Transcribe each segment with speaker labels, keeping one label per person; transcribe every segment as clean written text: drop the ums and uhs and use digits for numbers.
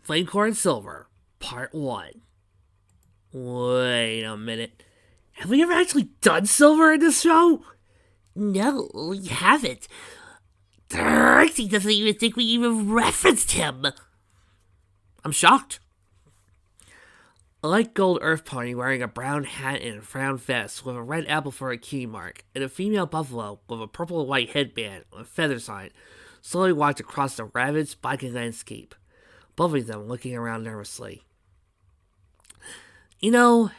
Speaker 1: Flamecore Silver, Part 1. Wait a minute. Have we ever actually done Silver in this show?
Speaker 2: No, we haven't. Trixie doesn't even think we even referenced him.
Speaker 1: I'm shocked. A light gold earth pony wearing a brown hat and a brown vest with a red apple for a key mark, and a female buffalo with a purple and white headband with feathers on it, slowly walked across the ravaged, spiky landscape, both of them looking around nervously. You know,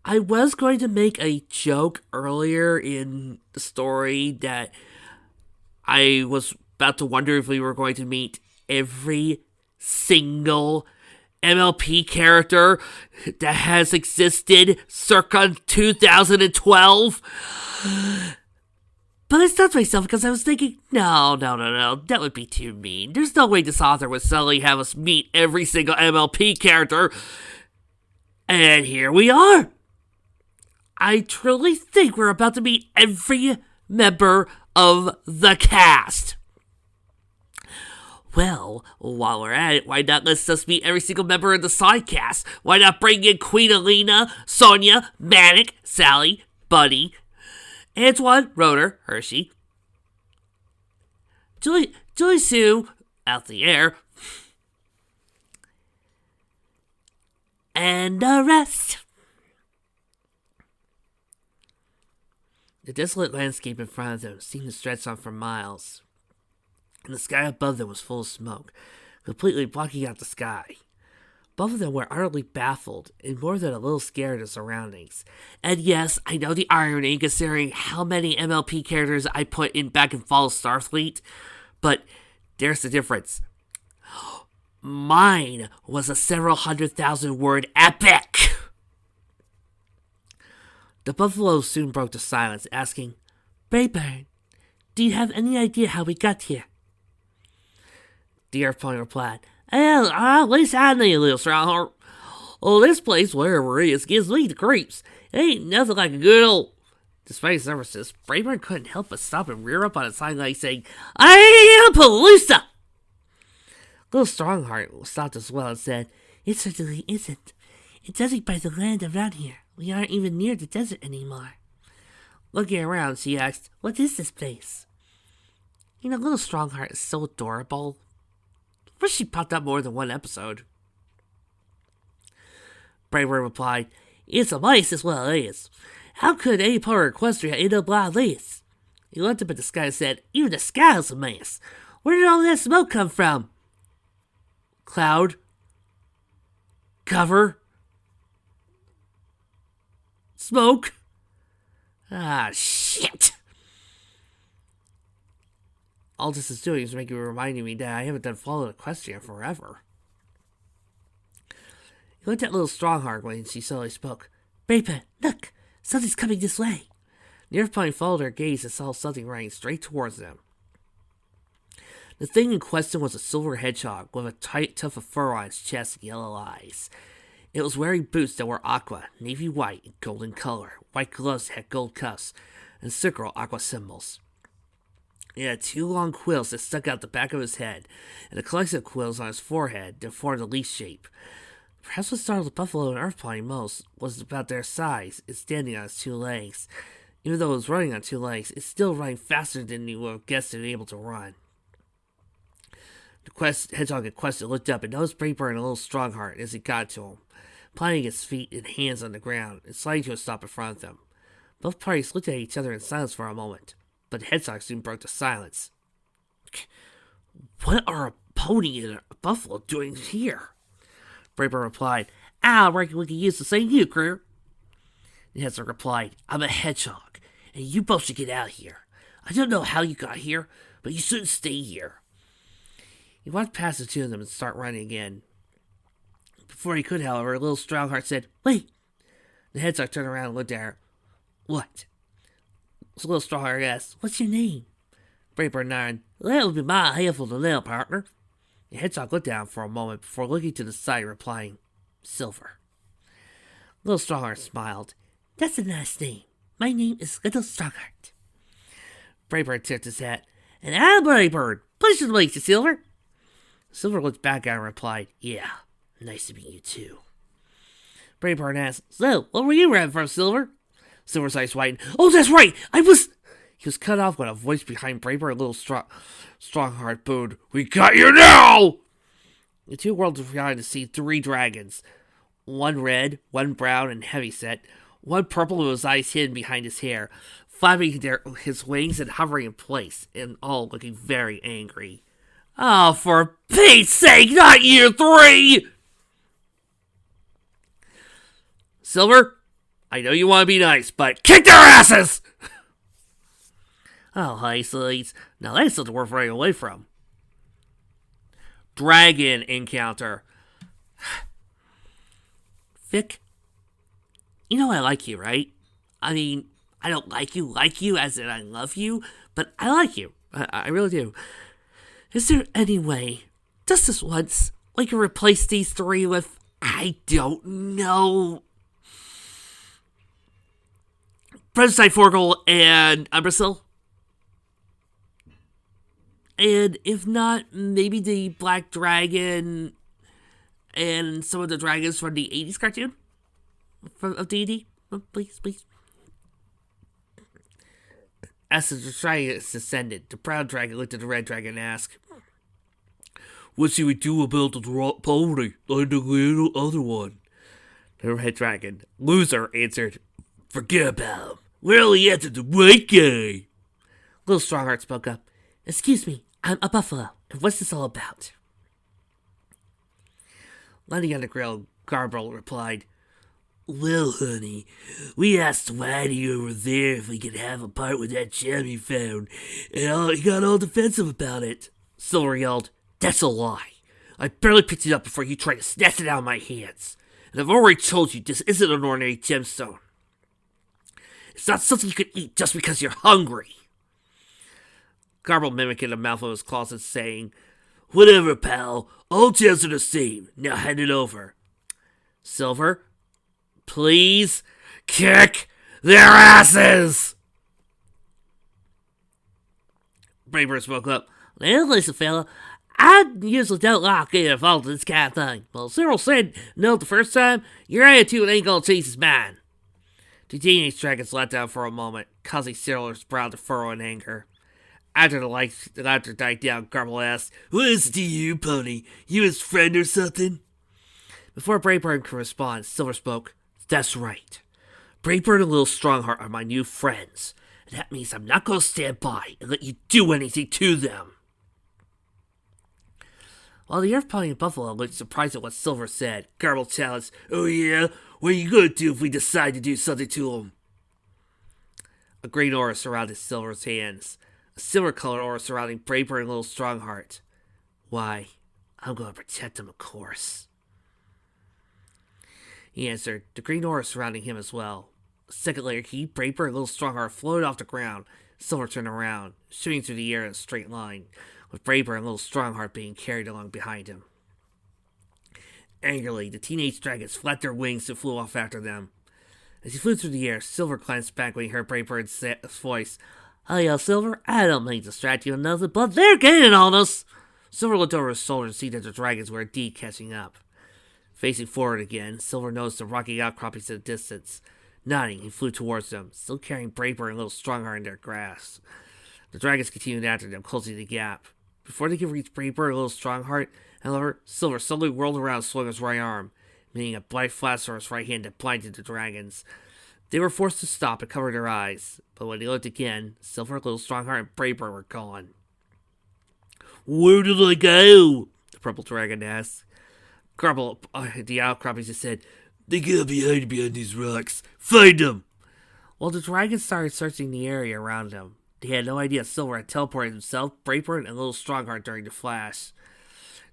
Speaker 1: I was going to make a joke earlier in the story that I was about to wonder if we were going to meet every single MLP character that has existed circa 2012. But I stopped myself because I was thinking, no, that would be too mean. There's no way this author would suddenly have us meet every single MLP character. And here we are. I truly think we're about to meet every member of the cast. Well, while we're at it, why not let's us meet every single member of the side cast? Why not bring in Queen Alina, Sonia, Manic, Sally, Buddy, Antoine, Rotor, Hershey, Julie Sue, out the air, and the rest. The desolate landscape in front of them seemed to stretch on for miles, and the sky above them was full of smoke, completely blocking out the sky. Both of them were utterly baffled and more than a little scared of the surroundings. And yes, I know the irony considering how many MLP characters I put in back in Fall of Starfleet, but there's the difference. Mine was a several 100,000 word epic! The buffalo soon broke the silence, asking, "Brayburn, do you have any idea how we got here?" The earth pony replied, "At least I know, little strongheart. Oh, this place, wherever it is, gives me the creeps. It ain't nothing like a good old..." Despite his nervousness, Brayburn couldn't help but stop and rear up on his hind legs, saying, "I am Palooza!" Little Strongheart stopped as well and said,
Speaker 2: "It certainly isn't. It doesn't by the land around here. We aren't even near the desert anymore."
Speaker 1: Looking around, she asked,
Speaker 2: "What is this place?"
Speaker 1: You know, Little Strongheart is so adorable. I wish she popped up more than one episode.
Speaker 2: Brayburn replied, "It's a place as well it is. How could any part of Equestria end up like this?"
Speaker 1: He looked up at the sky and said,
Speaker 2: "Even the sky is a mess. Where did all that smoke come from?"
Speaker 1: Cloud. Cover. Smoke. Ah, shit. All this is doing is reminding me that I haven't done Fall of Equestria forever. He looked at Little Strongheart when she suddenly spoke.
Speaker 2: "Brayburn, look! Something's coming this way."
Speaker 1: The earth pony followed her gaze and saw something running straight towards them. The thing in question was a silver hedgehog with a tight tuft of fur on its chest and yellow eyes. It was wearing boots that were aqua, navy white, and golden color, white gloves that had gold cuffs, and circle aqua symbols. He had 2 long quills that stuck out the back of his head, and a collection of quills on his forehead that formed a leaf shape. Perhaps what startled the buffalo and earth pony most was about their size and standing on its 2 legs. Even though it was running on 2 legs, it's still running faster than you would have guessed it to be able to run. The hedgehog in question looked up and noticed Brayburn and a Little Strongheart as he got to him, planting its feet and hands on the ground and sliding to a stop in front of them. Both parties looked at each other in silence for a moment, but the hedgehog soon broke the silence. "What are a pony and a buffalo doing here?" Brayburn replied, "I reckon we can use the same you, Greer." The hedgehog replied, "I'm a hedgehog, and you both should get out of here. I don't know how you got here, but you shouldn't stay here." He walked past the 2 of them and started running again. Before he could, however, Little Strongheart said, "Wait!" The hedgehog turned around and looked at her. "What?" So Little Strongheart asked, "What's your name?" Brayburn nodded. "That would be my handful to nail, partner." The hedgehog looked down for a moment before looking to the side, replying, "Silver." Little Strongheart smiled.
Speaker 2: "That's a nice name. My name is Little Strongheart."
Speaker 1: Brayburn tipped his hat. "And I'm Brayburn. Pleasure to meet you, Silver." Silver looked back at him and replied, "Yeah, nice to meet you too." Braveheart asked, "So, what were you running from, Silver?" Silver's eyes widened. "Oh, that's right! He was cut off when a voice behind Braveheart, a little Strongheart, boomed, "We got you now!" The two worlds were behind to see 3 dragons. One red, one brown and heavyset, one purple with his eyes hidden behind his hair, flapping his wings and hovering in place, and all looking very angry. "Oh, for Pete's sake, not you 3! Silver, I know you want to be nice, but kick their asses!" "Oh, isolates. Now that's something worth running away from." Dragon encounter. Vic, you know I like you, right? I mean, I don't like you as in I love you, but I like you. I really do. Is there any way, just this once, we can replace these 3 with, I don't know, Prototype Forgle and Umbrasil? And if not, maybe the Black Dragon and some of the dragons from the 80s cartoon of D&D? Please. As the dragon ascended, the brown dragon looked at the red dragon and asked, "What should we do about the poverty like the little other one?" The red dragon, loser, answered, "Forget about him. We're only after the white guy." Little Strongheart spoke up. "Excuse me, I'm a buffalo, and what's this all about?" Landing on the grill, Garble replied, "Well, honey, we asked Whitey over there if we could have a part with that gem he found, and he got all defensive about it." Silver yelled, "That's a lie. I barely picked it up before you tried to snatch it out of my hands. And I've already told you this isn't an ordinary gemstone. It's not something you can eat just because you're hungry." Garble mimicking a mouth of his claws and saying, "Whatever, pal. All gems are the same. Now hand it over." Silver, please kick their asses! Braver spoke up. "Well, listen, fella, I usually don't like getting involved in this kind of thing. Well, Cyril said no the first time. Your attitude ain't gonna change his mind." The teenage dragons let down for a moment, causing Cyril's brow to furrow in anger. After the laughter died down, Garble asked, "What is it to you, pony? You his friend or something?" Before Brayburn could respond, Silver spoke. "That's right. Brayburn and Little Strongheart are my new friends, and that means I'm not going to stand by and let you do anything to them." While the Earth Pony and Buffalo looked surprised at what Silver said, Garble challenged, "Oh yeah? What are you going to do if we decide to do something to them?" A green aura surrounded Silver's hands. A silver-colored aura surrounding Brayburn and Little Strongheart. "Why, I'm going to protect them, of course," he answered, the green aura surrounding him as well. A second later, Brayburn, and Little Strongheart floated off the ground. Silver turned around, shooting through the air in a straight line, with Brayburn and Little Strongheart being carried along behind him. Angrily, the teenage dragons flapped their wings and flew off after them. As he flew through the air, Silver glanced back when he heard Brayburn's voice. "Hey, Silver, I don't mean to distract you or nothing, but they're gaining on us." Silver looked over his shoulder to see that the dragons were indeed catching up. Facing forward again, Silver noticed the rocky outcroppings in the distance. Nodding, he flew towards them, still carrying Brayburn and Little Strongheart in their grasp. The dragons continued after them, closing the gap. Before they could reach Brayburn and Little Strongheart, however, Silver suddenly whirled around and swung his right arm, meaning a bright flash from his right hand that blinded the dragons. They were forced to stop and cover their eyes, but when they looked again, Silver, Little Strongheart, and Brayburn were gone. "Where did I go?" the purple dragon asked. Garble, the outcroppings, just said, "They got behind these rocks. Find them!" While the dragons started searching the area around them, they had no idea Silver had teleported himself, Brayburn, and Little Strongheart during the flash.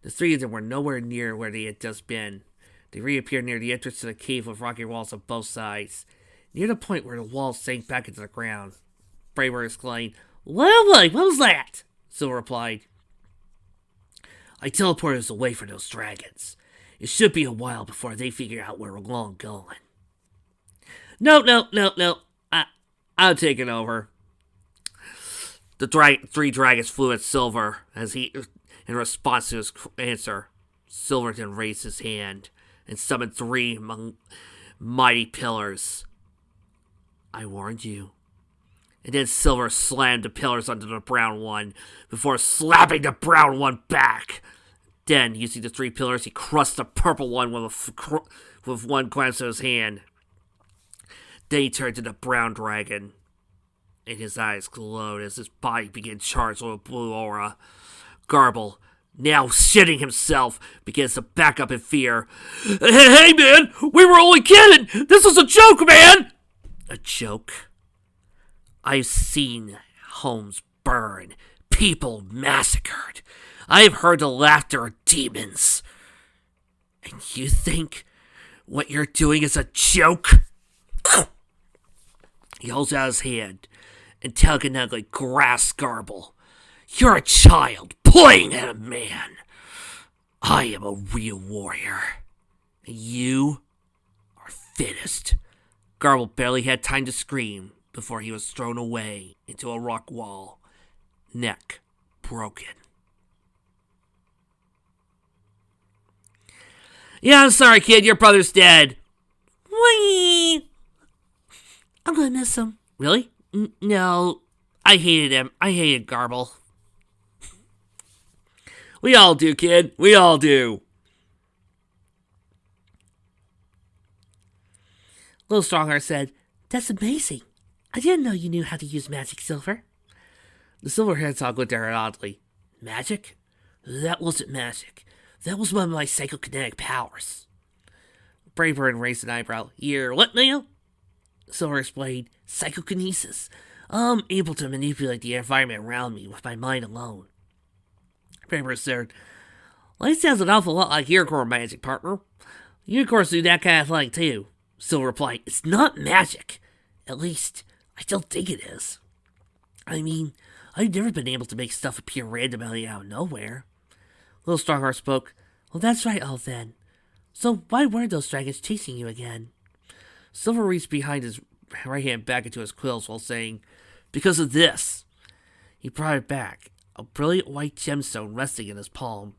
Speaker 1: The 3 of them were nowhere near where they had just been. They reappeared near the entrance to the cave with rocky walls on both sides, near the point where the walls sank back into the ground. Brayburn exclaimed, "Well, what was that?" Silver replied, "I teleported us away from those dragons. It should be a while before they figure out we're long gone." No. I'm taking over." The 3 dragons flew at Silver as he In response to his answer, Silverton raised his hand and summoned 3 mighty pillars. I warned you. And then Silver slammed the pillars onto the brown one before slapping the brown one back. Then, using the 3 pillars, he crushed the purple one with one glance of his hand. Then he turned to the brown dragon, and his eyes glowed as his body began charged with a blue aura. Garble, now shitting himself, begins to back up in fear. Hey man, we were only kidding! This was a joke, man! A joke? I've seen homes burn, people massacred. I've heard the laughter of demons. And you think what you're doing is a joke? He holds out his hand and telekinetically grasps Garble. You're a child playing at a man. I am a real warrior. And you are fittest. Garble barely had time to scream before he was thrown away into a rock wall, neck broken. Yeah, I'm sorry, kid. Your brother's dead. Whee! I'm gonna miss him. Really? No. I hated him. I hated Garble. We all do, kid. We all do. Little Strongheart said, That's amazing. I didn't know you knew how to use magic, Silver. The Silver Hedgehog looked at her oddly. Magic? That wasn't magic. That was one of my psychokinetic powers. Braybird raised an eyebrow. You're what now? Silver explained, psychokinesis. I'm able to manipulate the environment around me with my mind alone. Braybird said, Well, it sounds an awful lot like unicorn magic, partner. Unicorns do that kind of thing, too. Silver replied, It's not magic. At least, I don't think it is. I mean, I've never been able to make stuff appear randomly out of nowhere. Little Strongheart spoke, Well, that's right, all then. So why weren't those dragons chasing you again? Silver reached behind his right hand back into his quills while saying, Because of this. He brought it back, a brilliant white gemstone resting in his palm.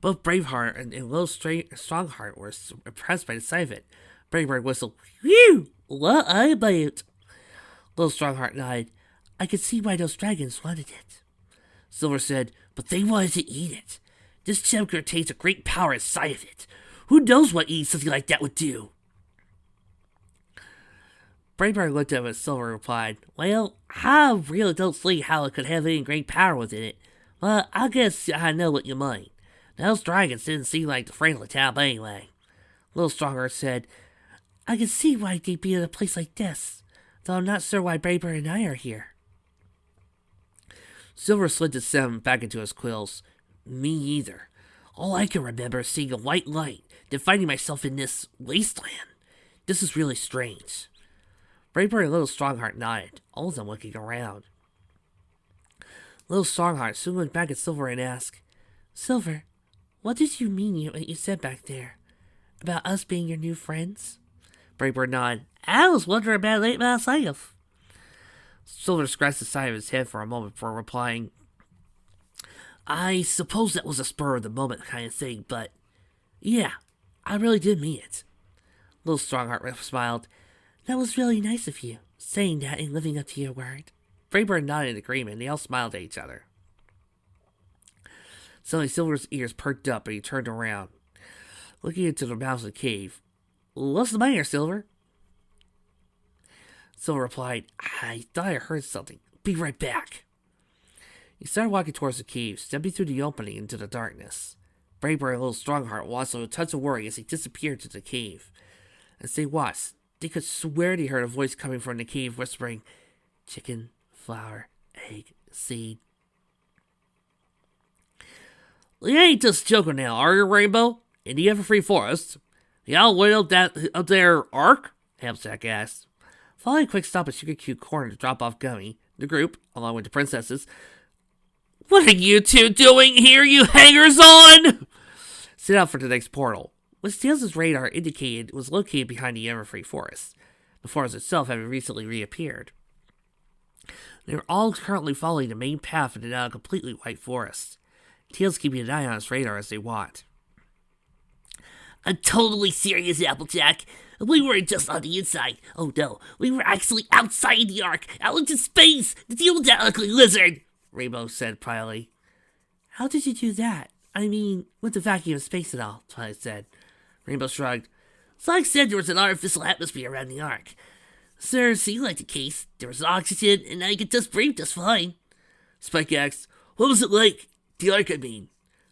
Speaker 1: Both Braveheart and Little Strongheart were impressed by the sight of it. Braveheart whistled, Phew! What about? Little Strongheart nodded. I could see why those dragons wanted it. Silver said, But they wanted to eat it. This gem contains a great power inside of it. Who knows what eating something like that would do? Braveheart looked at him as Silver replied, Well, I really don't see how it could have any great power within it. But I guess I know what you mean. Those dragons didn't seem like the friendly type anyway. Little Strongheart said, I can see why they'd be in a place like this, though I'm not sure why Braveheart and I are here. Silver slid the stem back into his quills. Me either. All I can remember is seeing a white light, then finding myself in this wasteland. This is really strange. Braveheart and Little Strongheart nodded, all of them looking around. Little Strongheart soon went back at Silver and asked, Silver, what did you mean what you said back there? About us being your new friends? Braveheart nodded. I was wondering about it myself. Silver scratched the side of his head for a moment before replying, I suppose that was a spur of the moment kind of thing, but yeah, I really did mean it. Little Strongheart smiled. That was really nice of you, saying that and living up to your word. Braveheart nodded in agreement, and they all smiled at each other. Suddenly, Silver's ears perked up, and he turned around, looking into the mouth of the cave. What's the matter, Silver? Silver replied, I thought I heard something. Be right back. He started walking towards the cave, stepping through the opening into the darkness. Braveheart and Little Strongheart watched with a touch of worry as he disappeared into the cave. As they watched, they could swear they heard a voice coming from the cave whispering, Chicken, flour, egg, seed. You ain't just joking now, are you, Rainbow? In the Everfree Forest? Y'all went up there ark? Hamsack asked. Following a quick stop at Sugar Cube Corner to drop off Gummy, the group, along with the princesses, What are you two doing here, you hangers-on? Set out for the next portal, which Tails' radar indicated was located behind the Everfree Forest. The forest itself having recently reappeared. They were all currently following the main path in the now completely white forest. Tails keeping an eye on his radar as they walked.
Speaker 2: I'm totally serious, Applejack. We weren't just on the inside. Oh no, we were actually outside the Ark, out into space, to deal with that ugly lizard,
Speaker 1: Rainbow said proudly. How did you do that? I mean, with the vacuum of space and all, Twilight said. Rainbow shrugged.
Speaker 2: Like I said, there was an artificial atmosphere around the Ark. Sir, seemed like the case. There was oxygen, and I could just breathe just fine.
Speaker 1: Spike asked, what was it like? The Ark, I mean.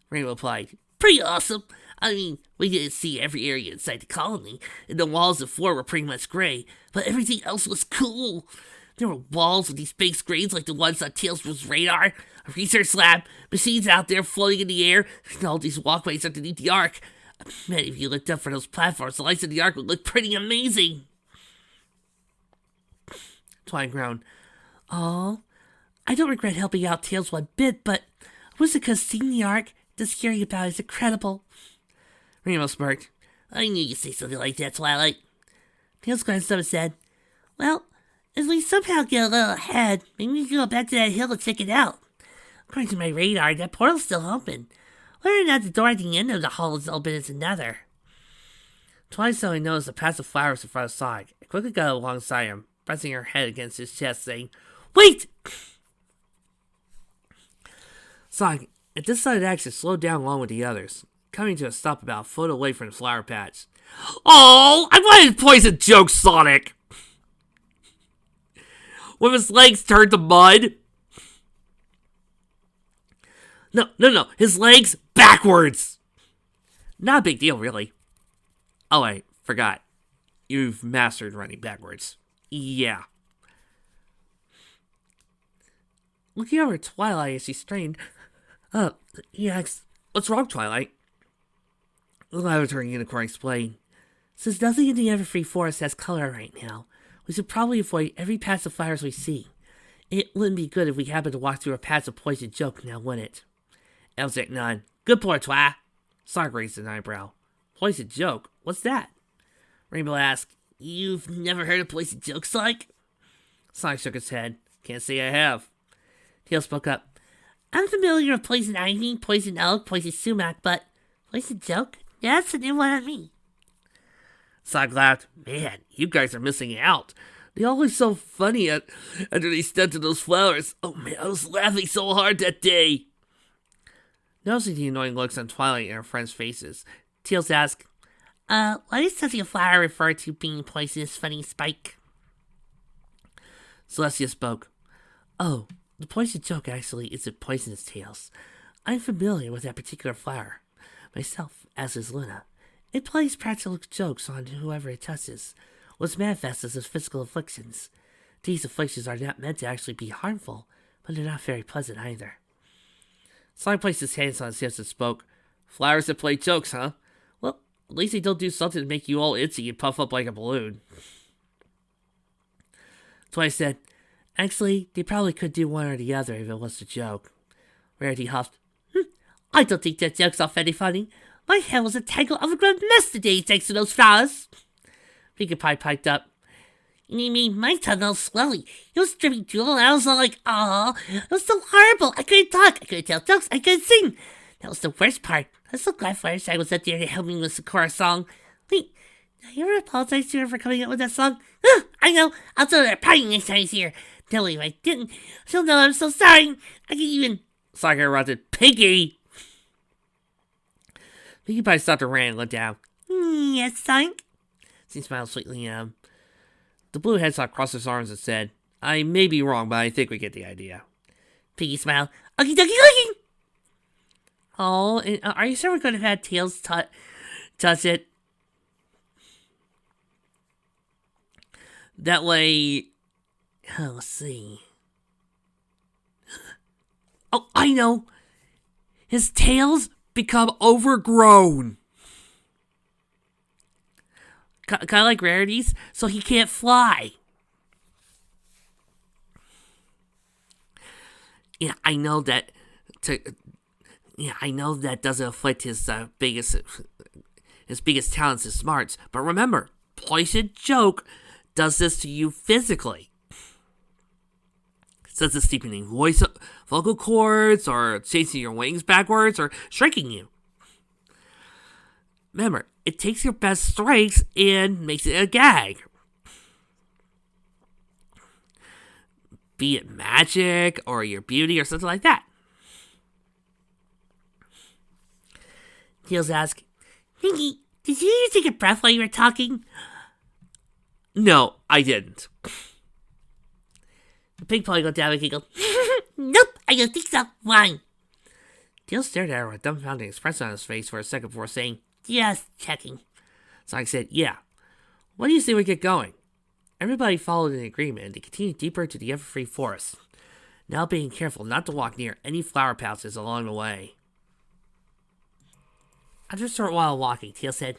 Speaker 1: Rainbow replied,
Speaker 2: pretty awesome. I mean, we didn't see every area inside the colony, and the walls and floor were pretty much gray, but everything else was cool. There were walls with these big screens like the ones on Tails' radar, a research lab, machines out there floating in the air, and all these walkways underneath the Ark. Man, if you looked up for those platforms, the lights of the Ark would look pretty amazing.
Speaker 1: Twilight groaned.
Speaker 2: Oh, I don't regret helping out Tails one bit, but was it because seeing the Ark, just hearing about it is incredible?
Speaker 1: Rainbow smirked.
Speaker 2: I knew you'd say something like that, Twilight. Tails glanced up and said, well, if we somehow get a little ahead, maybe we can go back to that hill and check it out. According to my radar, that portal's still open. Whether or not the door at the end of the hall is open is another.
Speaker 1: Twilight suddenly noticed a patch of flowers in front of Sonic. It quickly got alongside him, pressing her head against his chest, saying, wait! Sonic, at this sudden action, slowed down along with the others, coming to a stop about a foot away from the flower patch. Oh, I wanted to poison joke, Sonic! With his legs turned to mud? No, his legs backwards! Not a big deal, really. Oh, I forgot. You've mastered running backwards. Yeah. Looking over at Twilight as she strained, he asks, what's wrong, Twilight? The laboratory unicorn explained. Since nothing in the Everfree Forest has color right now, we should probably avoid every patch of flowers we see. It wouldn't be good if we happened to walk through a patch of poison joke now, would it? Applejack nodded. Good point, Twi. Sonic raised an eyebrow. Poison joke? What's that?
Speaker 2: Rainbow asked, you've never heard of poison joke, Sonic?
Speaker 1: Sonic shook his head. Can't say I have.
Speaker 2: Tails spoke up. I'm familiar with poison ivy, poison oak, poison sumac, but poison joke? That's a new one on me.
Speaker 1: Sonic laughed. Man, you guys are missing out. They all look so funny after they stepped to those flowers. Oh man, I was laughing so hard that day. Noticing the annoying looks on Twilight and her friends' faces, Tails asked,
Speaker 2: what is touching a flower refer to being poisonous, funny Spike?
Speaker 1: Celestia spoke. Oh, the poison joke actually isn't poisonous, Tails. I'm familiar with that particular flower. Myself, as is Luna. It plays practical jokes on whoever it touches, which manifests as physical afflictions. These afflictions are not meant to actually be harmful, but they're not very pleasant either. Sonic placed his hands on his hips and spoke. Flowers that play jokes, huh? Well, at least they don't do something to make you all itchy and puff up like a balloon. Twilight said, actually, they probably could do one or the other if it was a joke. Rarity huffed.
Speaker 2: I don't think that joke's all very funny. My hair was a tangle of a grand mess today thanks to those flowers.
Speaker 1: Pinkie Pie piped up.
Speaker 2: You mean my tongue all swelly? It was dripping drool and I was all like, aw, it was so horrible. I couldn't talk, I couldn't tell jokes, I couldn't sing. That was the worst part. I'm so glad Fireside was up there to help me with the chorus song. Wait, did I ever apologize to her for coming up with that song? I know, I'll tell her party next time she's here. Tell her if I didn't, she'll know I'm so sorry. I can even...
Speaker 1: Sonic interrupted. Pinkie! Pinkie Pie stopped her rant and looked down.
Speaker 2: Yes, Sonic?
Speaker 1: She smiled sweetly at him. The blue hedgehog crossed his arms and said, I may be wrong, but I think we get the idea.
Speaker 2: Pinkie smiled. Okie dokie dokie!
Speaker 1: Oh, and, are you sure we're going to have Tails touch it? That way... let's see. Oh, I know! His tails become overgrown. Kind of like Rarity's, so he can't fly. Yeah, I know that. I know that doesn't affect his biggest talents and smarts. But remember, Poison Joke does this to you physically. such as deepening vocal cords, or chasing your wings backwards, or shrinking you. Remember, it takes your best strengths and makes it a gag. Be it magic, or your beauty, or something like that.
Speaker 2: Tails asks, Pinky, did you take a breath while you were talking?
Speaker 1: No, I didn't.
Speaker 2: The pig probably got down and giggled. Nope, I don't think so. Why?
Speaker 1: Tails stared at her with a dumbfounded expression on his face for a second before saying,
Speaker 2: Just checking.
Speaker 1: Sonic said, yeah. What do you say we get going? Everybody followed in agreement, and they continued deeper into the Everfree Forest, now being careful not to walk near any flower pouches along the way.
Speaker 2: After a short while walking, Tails said,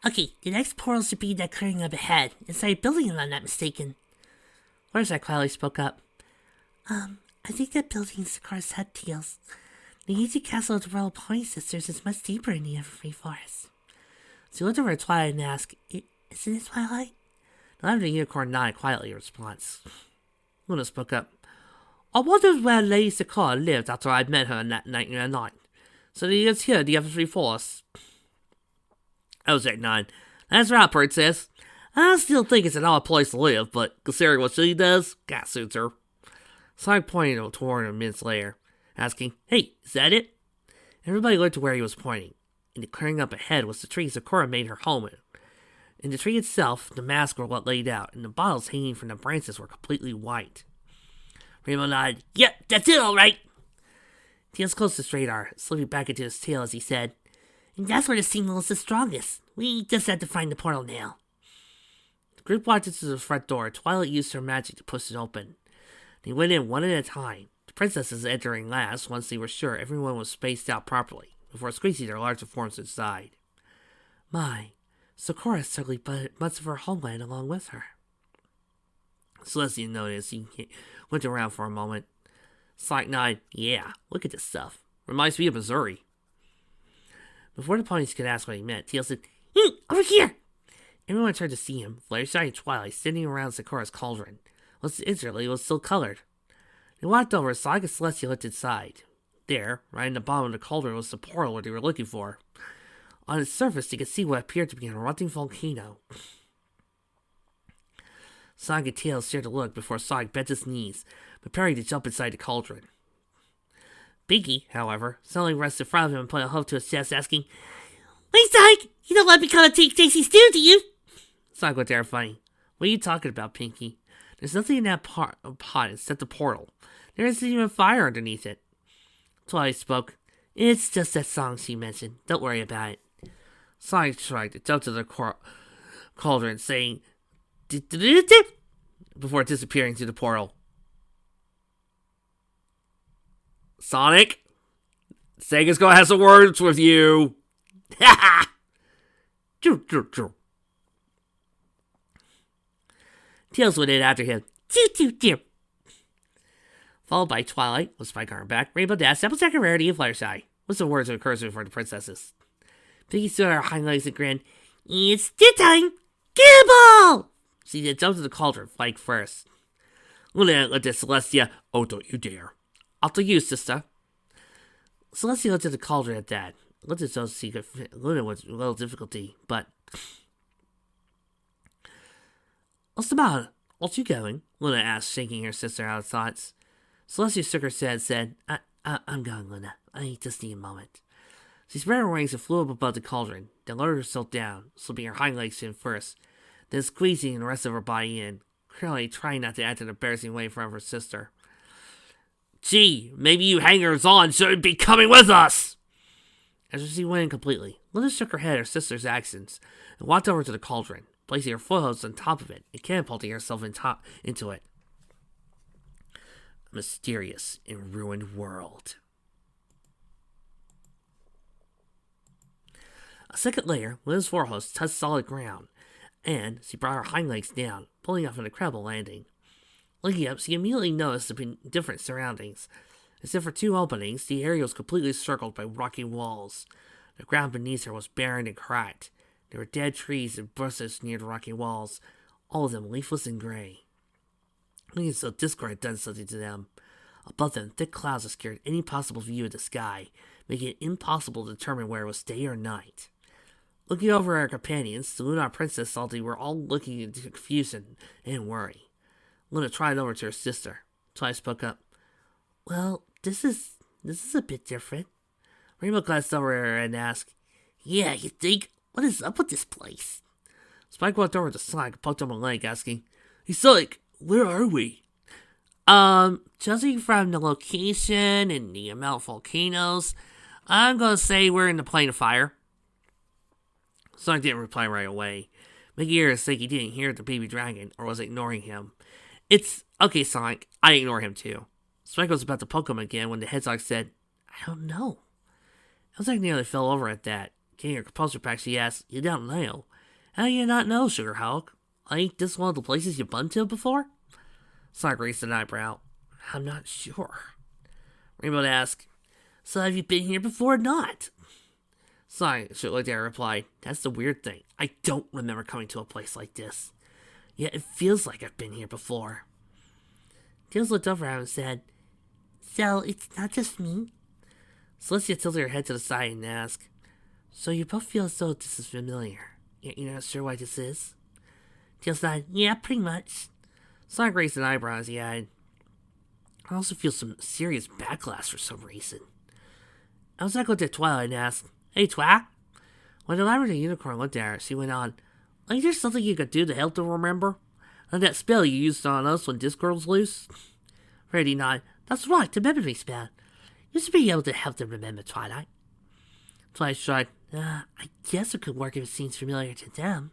Speaker 2: Okay, the next portal should be that clearing up ahead, inside a building if I'm not mistaken.
Speaker 1: Fluttershy quietly spoke up.
Speaker 2: I think that building is Sakura's head, Tails. The ancient castle of the Royal Pony Sisters is much deeper in the Everfree Forest.
Speaker 1: So he looked over at Twilight and asked, Isn't it Twilight? The lavender unicorn nodded quietly in response. Luna spoke up. I wondered where Lady Sakura lived after I'd met her on that night in the night. So he is here, the Everfree Forest. Ozark nodded. That's right, Princess. I still think it's an odd place to live, but considering what she does, that suits her. Sonic pointed toward a minutes later, asking, Hey, is that it? Everybody looked to where he was pointing. In the clearing up ahead was the tree Sakura made her home in. In the tree itself, the masks were laid out, and the bottles hanging from the branches were completely white. Rainbow nodded. Yep, that's it, all right. Tails closed his radar, slipping back into his tail as he said,
Speaker 2: And that's where the signal is the strongest. We just had to find the portal now.
Speaker 1: The group walked into the front door. Twilight used her magic to push it open. They went in one at a time, the princesses entering last once they were sure everyone was spaced out properly, before squeezing their larger forms inside. My, Sakura certainly brought much of her homeland along with her. Celestia noticed. He went around for a moment. Sonic nodded. Yeah, look at this stuff. Reminds me of Missouri. Before the ponies could ask what he meant, Tails said,
Speaker 2: Over here!
Speaker 1: Everyone turned to see him, Fluttershy and Twilight, standing around Sakura's cauldron. Instantly, it was still colored. They walked over, Sonic and Celestia looked inside. There, right in the bottom of the cauldron, was the portal what they were looking for. On its surface, they could see what appeared to be an erupting volcano. Sonic and Tails shared a look before Sonic bent his knees, preparing to jump inside the cauldron. Binky, however, suddenly rushed in front of him and put a hoof to his chest, asking,
Speaker 2: Wait, Sonic! You don't let me come and take Stacy's stew, do you?
Speaker 1: Sonic looked terrifying. What are you talking about, Pinky? There's nothing in that pot except the portal. There isn't even fire underneath it. Twilight spoke. It's just that song she mentioned. Don't worry about it. Sonic shrugged and jumped to the cauldron, saying, before disappearing through the portal. Sonic, Sega's gonna have some words with you. Ha ha! Tails went in after him. Followed by Twilight, with Spike on her back, Rainbow Dash, Apple Second Rarity, and Fluttershy. What's the words of encouragement for the princesses? Pinky stood on her hind legs and grinned.
Speaker 2: It's stew time! Garble!
Speaker 1: She then jumped to the cauldron, flying first. Luna looked at Celestia. Oh, don't you dare. After you, sister. Celestia looked at the cauldron at that. Looked as though she could fit Luna with little difficulty, but... What's the matter? Aren't you going? Luna asked, shaking her sister out of thoughts. Celestia shook her head and said, I'm going, Luna. I just need a moment. She spread her wings and flew up above the cauldron, then lowered herself down, slipping her hind legs in first, then squeezing the rest of her body in, clearly trying not to act in an embarrassing way in front of her sister. Gee, maybe you hangers-on shouldn't be coming with us! After she went in completely, Luna shook her head at her sister's actions and walked over to the cauldron, placing her footholds on top of it and catapulting herself into it. A mysterious and ruined world. A second later, Luna's forehost touched solid ground, and she brought her hind legs down, pulling off an incredible landing. Looking up, she immediately noticed the different surroundings. Except for two openings, the area was completely circled by rocky walls. The ground beneath her was barren and cracked. There were dead trees and bushes near the rocky walls, all of them leafless and gray. Looking as though Discord had done something to them. Above them, thick clouds obscured any possible view of the sky, making it impossible to determine where it was day or night. Looking over at our companions, the Lunar Princess saw they were all looking in confusion and worry. Luna tried over to her sister. Twilight spoke up. Well, this is a bit different. Rainbow glanced over at her and asked,
Speaker 2: Yeah, you think? What is up with this place?
Speaker 1: Spike walked over to Sonic and poked him on the leg, asking, Hey Sonic, where are we?
Speaker 2: Judging from the location and the amount of volcanoes, I'm gonna say we're in the plane of fire.
Speaker 1: Sonic didn't reply right away, making her think he didn't hear the baby dragon or was ignoring him. It's okay, Sonic. I ignore him too. Spike was about to poke him again when the hedgehog said, I don't know. Sonic nearly fell over at that. Getting her composure back, she asked, You don't know? How do you not know, Sugarhawk? Ain't this one of the places you've been to before? Sonic raised an eyebrow. I'm not sure. Rainbow asked, So have you been here before or not? Sonic looked at her and replied, That's the weird thing. I don't remember coming to a place like this. Yet it feels like I've been here before. Tails looked over at him and said,
Speaker 2: So it's not just me?
Speaker 1: Celestia tilted her head to the side and asked, So you both feel as though this is familiar, yet you're not sure why this is?
Speaker 2: Tails nodded, Yeah, pretty much.
Speaker 1: Sonic raised an eyebrow as he added, I also feel some serious backlash for some reason. I was looked at Twilight and asked, Hey, Twat? When the Labyrinth Unicorn looked at her, she went on, Ain't there something you could do to help them remember? And that spell you used on us when Discord was loose? Freddy nodded, That's right, the memory spell. You should be able to help them remember, Twilight. Twilight shrugged, I guess it could work if it seems familiar to them.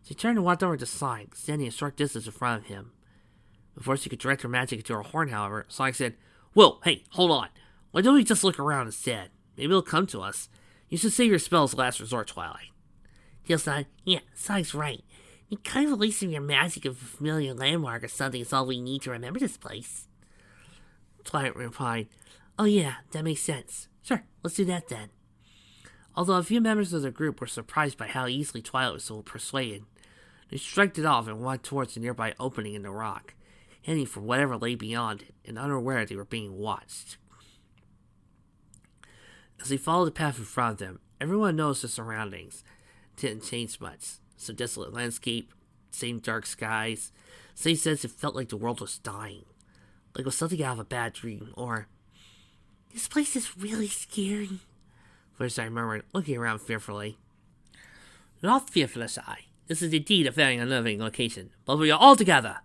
Speaker 1: She turned and walked over to Sonic, standing a short distance in front of him. Before she could direct her magic into her horn, however, Sonic said, Whoa, hey, hold on. Why don't we just look around instead? Maybe it'll come to us. You should save your spell as last resort, Twilight.
Speaker 2: Tails nodded, Yeah, Sonic's right. You kind of releasing your magic of a familiar landmark or something is all we need to remember this place.
Speaker 1: Twilight replied, Oh yeah, that makes sense. Sure, let's do that then. Although a few members of the group were surprised by how easily Twilight was so persuaded, they shrugged it off and walked towards the nearby opening in the rock, heading for whatever lay beyond it, and unaware they were being watched. As they followed the path in front of them, everyone noticed the surroundings didn't change much. Some desolate landscape, same dark skies, same sense it felt like the world was dying. Like it was something out of a bad dream, or
Speaker 2: This place is really scary,
Speaker 1: Fluttershy murmured, looking around fearfully. Not fear, Fluttershy. This is indeed a very unnerving location, but we are all together,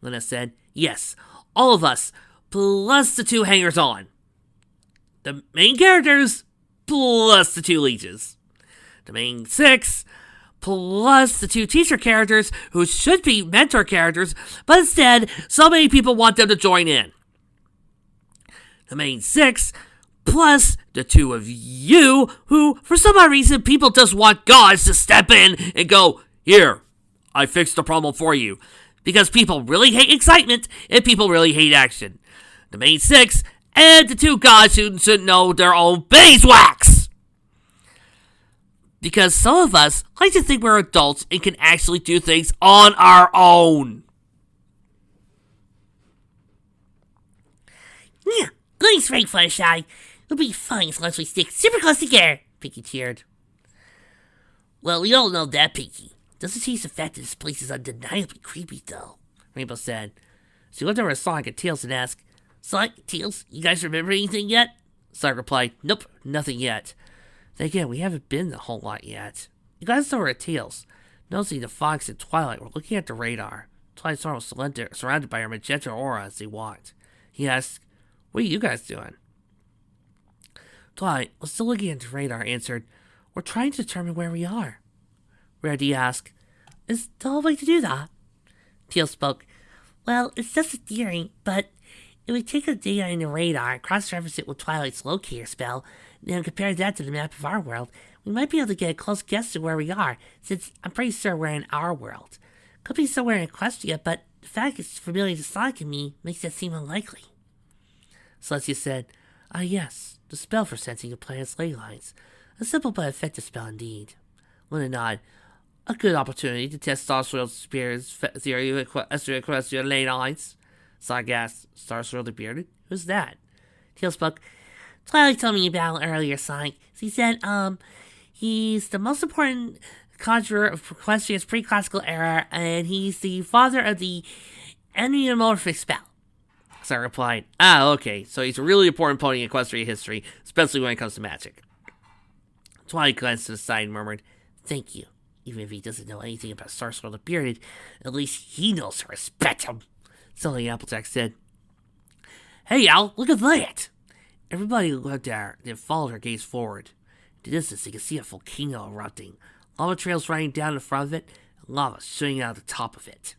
Speaker 1: Luna said. Yes, all of us, plus the two hangers-on. The main characters, plus the two leeches. The main 6, plus the 2 teacher characters who should be mentor characters, but instead, so many people want them to join in. The main 6, plus the 2 of you who, for some odd reason, people just want gods to step in and go, Here, I fixed the problem for you. Because people really hate excitement and people really hate action. The main 6 and the 2 gods who should know their own beeswax. Because some of us like to think we're adults and can actually do things on our own.
Speaker 2: Yeah, thanks, right, Fluttershy. It'll be fine as long as we stick super close together, Pinky cheered.
Speaker 1: Well, we all know that, Pinky. Doesn't change the fact that this place is undeniably creepy, though, Rainbow said. She looked over at Sonic and Tails and asked, Sonic, Tails, you guys remember anything yet? Sonic replied, Nope, nothing yet. Then again, we haven't been a whole lot yet. You guys over at Tails, noticing the Fox and Twilight were looking at the radar. Twilight's arm was surrounded by her magenta aura as they walked. He asked, What are you guys doing? Twilight, was still looking at the radar, answered, We're trying to determine where we are. Rarity asked, Is the whole way to do that?
Speaker 2: Tails spoke, Well, it's just a theory, but if we take the data in the radar and cross-reference it with Twilight's locator spell, then compare that to the map of our world, we might be able to get a close guess to where we are, since I'm pretty sure we're in our world. Could be somewhere in Equestria, but the fact it's familiar to Sonic and me makes that seem unlikely.
Speaker 1: Celestia said, Yes, the spell for sensing a planet's ley lines. A simple but effective spell indeed. Luna nodded. A good opportunity to test Starswirl's Spear's theory as to equestrian lane lines. Sonic asked. Starswirl the Bearded? Who's that?
Speaker 2: Tails spoke. Twilight told me about it earlier, Sonic. He said, he's the most important conjurer of Equestria's pre-classical era, and he's the father of the Eniomorphic spell.
Speaker 1: So I replied, ah, okay, so he's a really important pony in Equestria history, especially when it comes to magic. Twilight glanced to the side and murmured, thank you. Even if he doesn't know anything about Starswirl the Bearded, at least he knows to respect him. Suddenly Applejack said, hey, Al, look at that! Everybody looked at her, then followed her gaze forward. In the distance, they could see a volcano erupting, lava trails running down in front of it, and lava shooting out of the top of it.